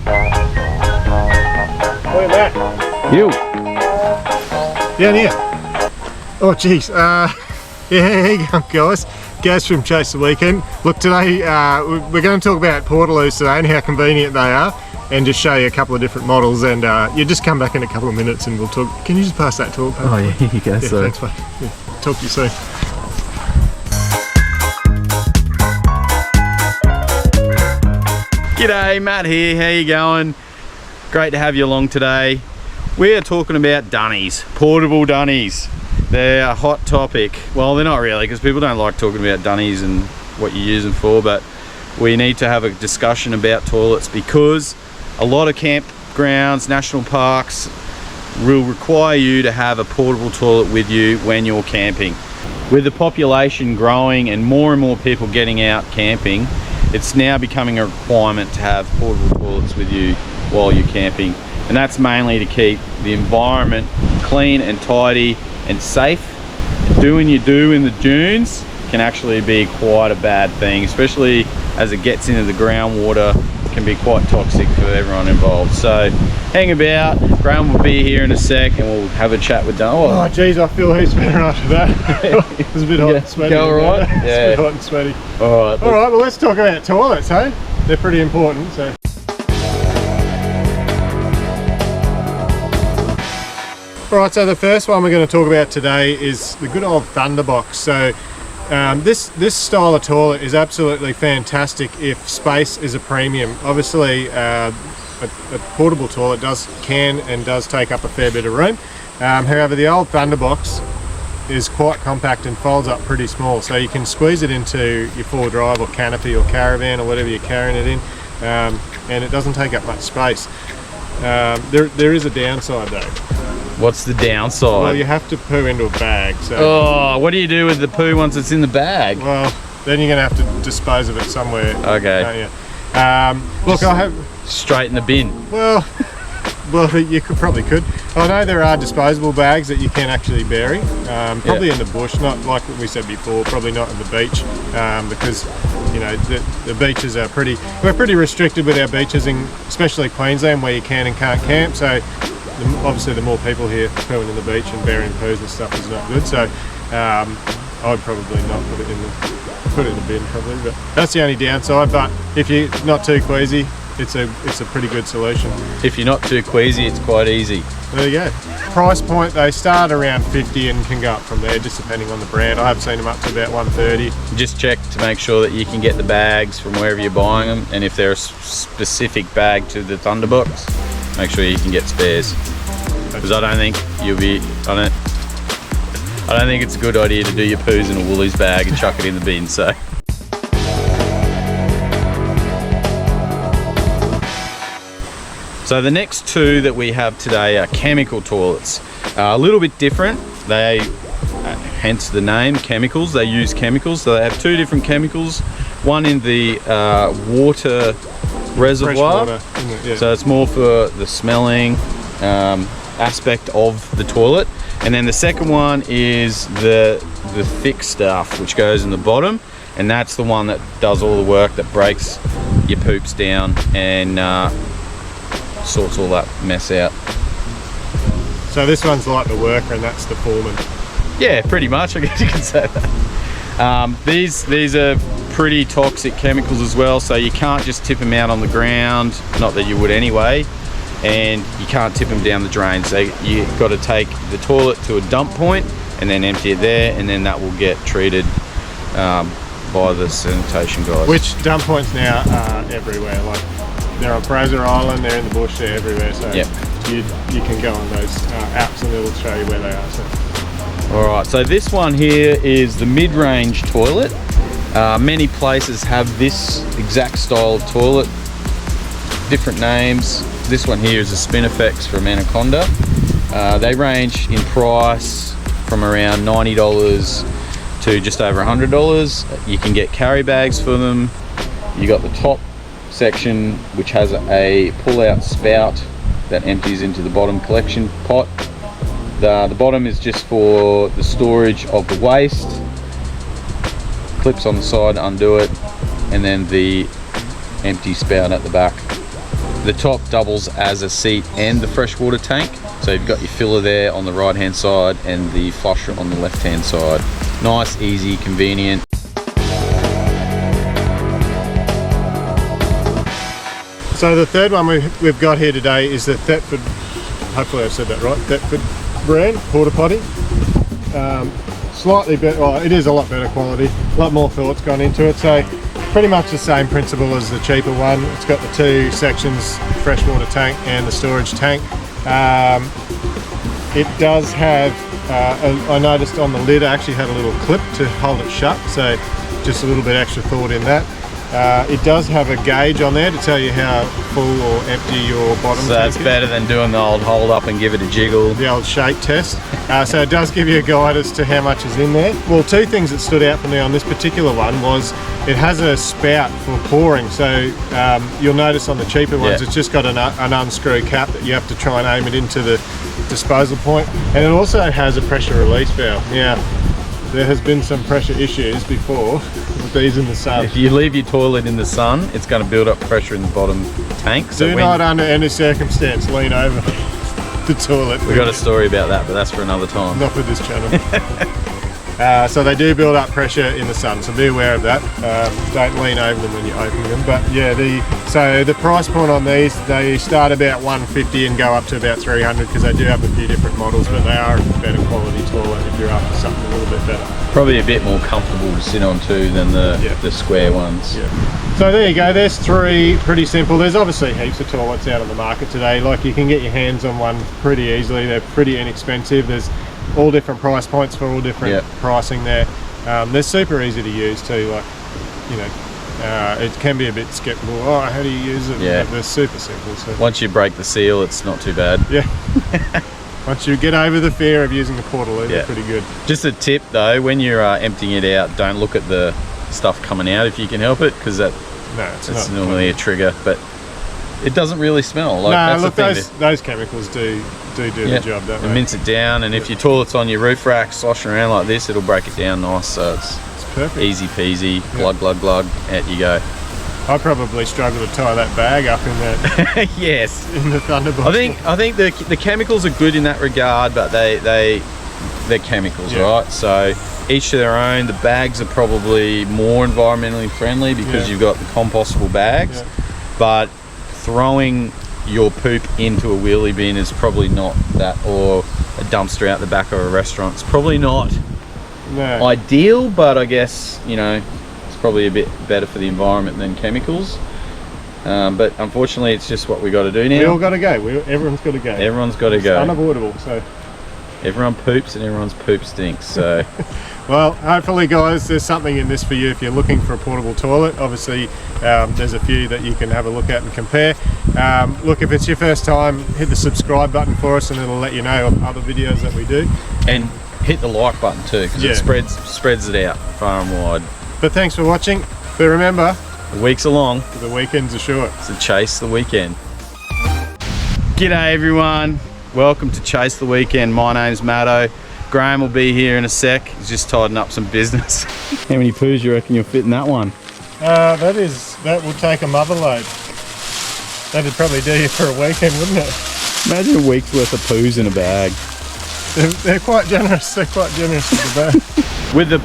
Look at that. You. Down here. Oh geez. Yeah, here you go, guys. Gaz from Chase the Weekend. Look, today we're going to talk about Portaloos today and how convenient they are, and just show you a couple of different models. And you just come back in a couple of minutes and we'll talk. Can you just pass that talk? Oh yeah, here you go. Yeah, So thanks, mate. Yeah, talk to you soon. G'day, Matt here. How you going? Great to have you along today. We are talking about Dunnies, portable Dunnies. They're a hot topic. Well, they're not really, because people don't like talking about Dunnies and what you use them for, but we need to have a discussion about toilets because a lot of campgrounds, national parks will require you to have a portable toilet with you when you're camping. With the population growing and more people getting out camping, it's now becoming a requirement to have portable toilets with you while you're camping. And that's mainly to keep the environment clean and tidy and safe. Doing you do in the dunes can actually be quite a bad thing, especially as it gets into the groundwater. It can be quite toxic for everyone involved. So hang about, Graham will be here in a sec and we'll have a chat with Dunny. Oh geez, I feel heaps better after that. It was a bit hot and sweaty. Go all right? Yeah. It's a bit hot and sweaty. Alright, well let's talk about toilets, hey? They're pretty important, so. Alright, so the first one we're going to talk about today is the good old Thunderbox. So this style of toilet is absolutely fantastic if space is a premium. Obviously a portable toilet does take up a fair bit of room. However, the old Thunderbox is quite compact and folds up pretty small, so you can squeeze it into your 4-drive or canopy or caravan or whatever you're carrying it in, and it doesn't take up much space. There is a downside though. what's the downside? Well, you have to poo into a bag. So. Oh, what do you do with the poo once it's in the bag? Well, then you're going to have to dispose of it somewhere. Okay. Look, I have... Straight in the bin. Well, you probably could. I know there are disposable bags that you can actually bury, probably in the bush, not like what we said before, probably not in the beach, because you know the beaches are we're pretty restricted with our beaches, especially Queensland, where you can and can't camp. So obviously the more people here pooing in the beach and burying poos and stuff is not good. So I'd probably not put it in the bin probably, but that's the only downside. But if you're not too queasy, it's a pretty good solution. If you're not too queasy, it's quite easy. There you go. Price point, they start around 50 and can go up from there, just depending on the brand. I have seen them up to about 130. Just check to make sure that you can get the bags from wherever you're buying them, and if they're a specific bag to the Thunderbox, make sure you can get spares. Because I don't think it's a good idea to do your poos in a Woolies bag and chuck it in the bin. So the next two that we have today are chemical toilets. A little bit different. They, hence the name, chemicals. They use chemicals. So they have two different chemicals. One in the water reservoir. Fresh water, isn't it? Yeah. So it's more for the smelling aspect of the toilet. And then the second one is the thick stuff, which goes in the bottom. And that's the one that does all the work, that breaks your poops down and sorts all that mess out. So this one's like the worker and that's the foreman. Yeah, pretty much, I guess you can say that. These are pretty toxic chemicals as well, so you can't just tip them out on the ground, not that you would anyway, and you can't tip them down the drain. So you've got to take the toilet to a dump point and then empty it there, and then that will get treated by the sanitation guys. Which dump points now are everywhere. Like, they're on Fraser Island, they're in the bush, they're everywhere, so yep. you can go on those apps and it'll show you where they are. So. Alright, so this one here is the mid-range toilet. Many places have this exact style of toilet, different names. This one here is a Spinifex from Anaconda. They range in price from around $90 to just over $100. You can get carry bags for them. You got the top section which has a pull-out spout that empties into the bottom collection pot. The bottom is just for the storage of the waste. Clips on the side to undo it, and then the empty spout at the back. The top doubles as a seat and the freshwater tank. So you've got your filler there on the right hand side and the flusher on the left hand side. Nice, easy, convenient. So the third one we've got here today is the Thetford, hopefully I've said that right, Thetford brand, Porta Potti. Slightly better, well, it is a lot better quality, a lot more thought's gone into it. So pretty much the same principle as the cheaper one. It's got the two sections, freshwater tank and the storage tank. It does have, I noticed on the lid I actually had a little clip to hold it shut, so just a little bit extra thought in that. It does have a gauge on there to tell you how full or empty your bottom So that's better than doing the old hold up and give it a jiggle. The old shake test. So it does give you a guide as to how much is in there. Well, two things that stood out for me on this particular one was it has a spout for pouring. So you'll notice on the cheaper ones, it's just got an unscrew cap that you have to try and aim it into the disposal point. And it also has a pressure release valve. Now, there has been some pressure issues before with these in the sun. If you leave your toilet in the sun, it's going to build up pressure in the bottom tank. So Do not under any circumstance lean over the toilet. We've got a story about that, but that's for another time. Not for this channel. So they do build up pressure in the sun, so be aware of that. Don't lean over them when you're opening them. But yeah, so the price point on these, they start about 150 and go up to about 300 because they do have a few different models, but they are a better quality toilet if you're after something a little bit better. Probably a bit more comfortable to sit on too than the square ones. Yeah. So there you go, there's three, pretty simple. There's obviously heaps of toilets out on the market today. Like you can get your hands on one pretty easily. They're pretty inexpensive. There's all different price points for all different pricing there. They're super easy to use too. Like, you know, it can be a bit skeptical. Oh, how do you use it? Yeah. But they're super simple. So. Once you break the seal, it's not too bad. Yeah. Once you get over the fear of using the portaloo, they're pretty good. Just a tip though, when you're emptying it out, don't look at the stuff coming out if you can help it, because it's normally a trigger. But it doesn't really smell. Like, no, that's look, those chemicals do the job, don't they? And mince it down, and if your toilet's on your roof rack sloshing around like this, it'll break it down nice, so it's perfect. Easy peasy, glug glug glug, out you go. I probably struggle to tie that bag up in that. Yes. In the Thunderbolt. I think the chemicals are good in that regard, but they're chemicals, right? So each to their own. The bags are probably more environmentally friendly because you've got the compostable bags, but throwing your poop into a wheelie bin is probably not that, or a dumpster out the back of a restaurant. It's probably not ideal, but I guess, you know, it's probably a bit better for the environment than chemicals. But unfortunately, it's just what we got to do now. We all got to go. Everyone's got to go. Everyone's got to go. It's unavoidable. So everyone poops, and everyone's poop stinks. So. Well, hopefully guys, there's something in this for you if you're looking for a portable toilet. Obviously, there's a few that you can have a look at and compare. Look, if it's your first time, hit the subscribe button for us and it'll let you know of other videos that we do. And hit the like button too, because it spreads it out far and wide. But thanks for watching. But remember, the weeks are long, the weekends are short. So chase the weekend. G'day everyone. Welcome to Chase the Weekend. My name's Matto. Graham will be here in a sec. He's just tidying up some business. How many poos you reckon you'll fit in that one? That would take a mother load. That'd probably do you for a weekend, wouldn't it? Imagine a week's worth of poos in a bag. They're quite generous. They're quite generous with the bag. With the